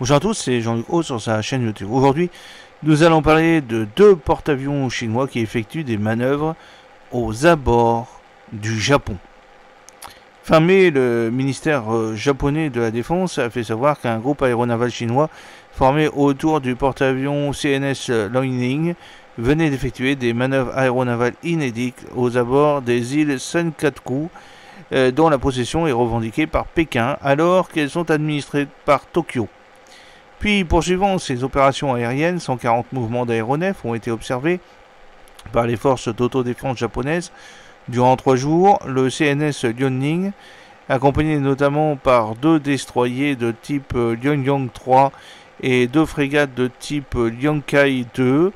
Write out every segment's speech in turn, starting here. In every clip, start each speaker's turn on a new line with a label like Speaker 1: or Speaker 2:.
Speaker 1: Bonjour à tous, c'est Jean-Luc Haut sur sa chaîne YouTube. Aujourd'hui, nous allons parler de deux porte-avions chinois qui effectuent des manœuvres aux abords du Japon. Fin mai, le ministère japonais de la Défense a fait savoir qu'un groupe aéronaval chinois formé autour du porte-avions CNS Liaoning venait d'effectuer des manœuvres aéronavales inédites aux abords des îles Senkaku, dont la possession est revendiquée par Pékin alors qu'elles sont administrées par Tokyo. Puis, poursuivant ces opérations aériennes, 140 mouvements d'aéronefs ont été observés par les forces d'autodéfense japonaises durant 3 jours. Le CNS Liaoning, accompagné notamment par 2 destroyers de type Lianyang 3 et 2 frégates de type Liankai 2,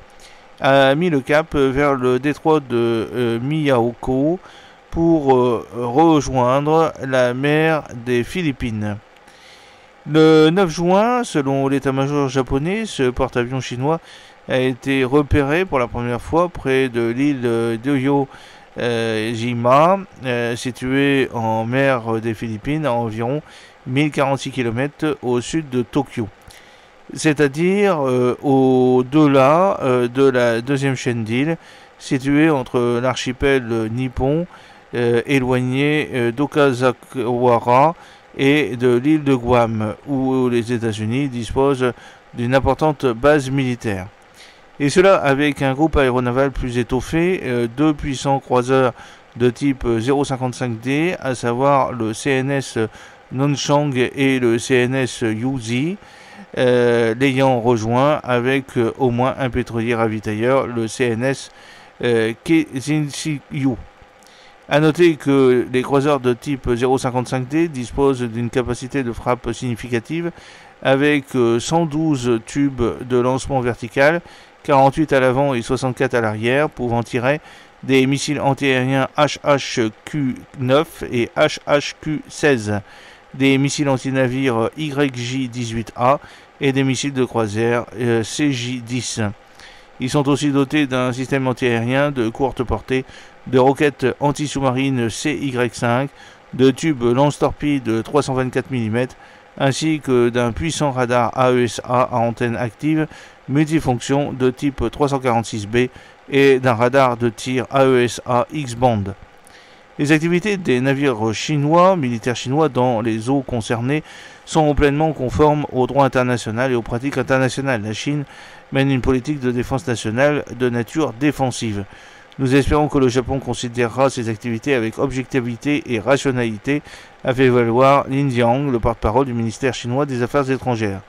Speaker 1: a mis le cap vers le détroit de Miyako pour rejoindre la mer des Philippines. Le 9 juin, selon l'état-major japonais, ce porte-avions chinois a été repéré pour la première fois près de l'île d'Oyojima, située en mer des Philippines à environ 1046 km au sud de Tokyo, c'est-à-dire au-delà de la deuxième chaîne d'îles, située entre l'archipel nippon éloigné d'Okazawara et de l'île de Guam, où les États-Unis disposent d'une importante base militaire. Et cela avec un groupe aéronaval plus étoffé, 2 puissants croiseurs de type 055D, à savoir le CNS Nonchang et le CNS Yuzi, l'ayant rejoint avec au moins un pétrolier ravitailleur, le CNS Keizinshikyu. A noter que les croiseurs de type 055D disposent d'une capacité de frappe significative avec 112 tubes de lancement vertical, 48 à l'avant et 64 à l'arrière, pouvant tirer des missiles antiaériens HHQ-9 et HHQ-16, des missiles antinavires YJ-18A et des missiles de croisière CJ-10. Ils sont aussi dotés d'un système antiaérien de courte portée, de roquettes anti-sous-marines CY5, de tubes lance-torpilles 324 mm, ainsi que d'un puissant radar AESA à antenne active multifonction de type 346B et d'un radar de tir AESA X-band. Les activités des navires chinois, militaires chinois dans les eaux concernées sont pleinement conformes au droit international et aux pratiques internationales. La Chine mène une politique de défense nationale de nature défensive. Nous espérons que le Japon considérera ces activités avec objectivité et rationalité, a fait valoir Lin Jiang, le porte-parole du ministère chinois des Affaires étrangères.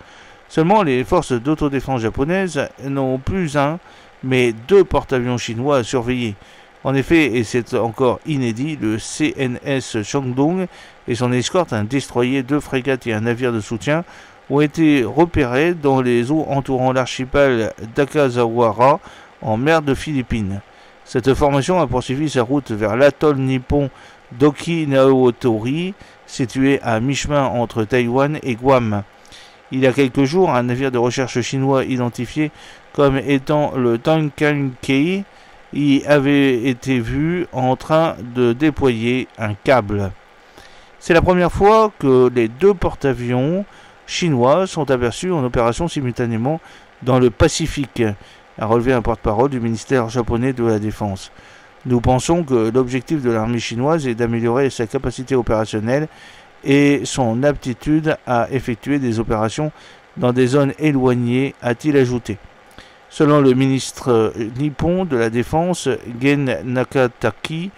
Speaker 1: Seulement, les forces d'autodéfense japonaises n'ont plus un, mais 2 porte-avions chinois à surveiller. En effet, et c'est encore inédit, le CNS Shandong et son escorte, un destroyer, 2 frégates et un navire de soutien, ont été repérés dans les eaux entourant l'archipel d'Okazawara en mer de Philippines. Cette formation a poursuivi sa route vers l'atoll nippon d'Okinaotori, situé à mi-chemin entre Taïwan et Guam. Il y a quelques jours, un navire de recherche chinois identifié comme étant le Tankankei y avait été vu en train de déployer un câble. C'est la première fois que les 2 porte-avions chinois sont aperçus en opération simultanément dans le Pacifique, a relevé un porte-parole du ministère japonais de la Défense. Nous pensons que l'objectif de l'armée chinoise est d'améliorer sa capacité opérationnelle et son aptitude à effectuer des opérations dans des zones éloignées, a-t-il ajouté. Selon le ministre nippon de la Défense, Gen Nakataki,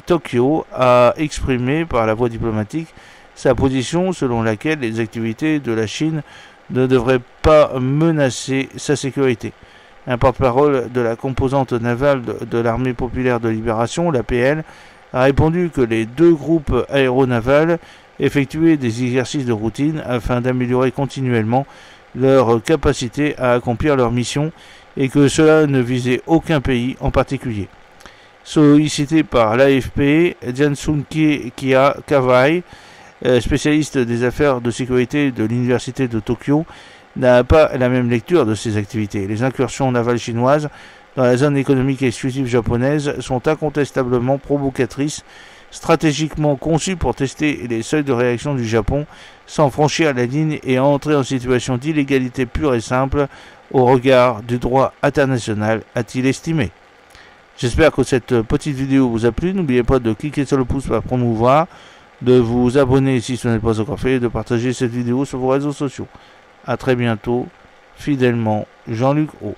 Speaker 1: Tokyo a exprimé par la voie diplomatique sa position selon laquelle les activités de la Chine ne devrait pas menacer sa sécurité. Un porte-parole de la composante navale de l'Armée populaire de libération, l'APL, a répondu que les 2 groupes aéronavals effectuaient des exercices de routine afin d'améliorer continuellement leur capacité à accomplir leur mission et que cela ne visait aucun pays en particulier. Sollicité par l'AFP, Jansunki Kawai, spécialiste des affaires de sécurité de l'université de Tokyo, n'a pas la même lecture de ces activités. Les incursions navales chinoises dans la zone économique exclusive japonaise sont incontestablement provocatrices stratégiquement conçu pour tester les seuils de réaction du Japon sans franchir la ligne et entrer en situation d'illégalité pure et simple au regard du droit international, a-t-il estimé. J'espère que cette petite vidéo vous a plu. N'oubliez pas de cliquer sur le pouce pour promouvoir, de vous abonner si ce n'est pas encore fait et de partager cette vidéo sur vos réseaux sociaux. A très bientôt, fidèlement, Jean-Luc O.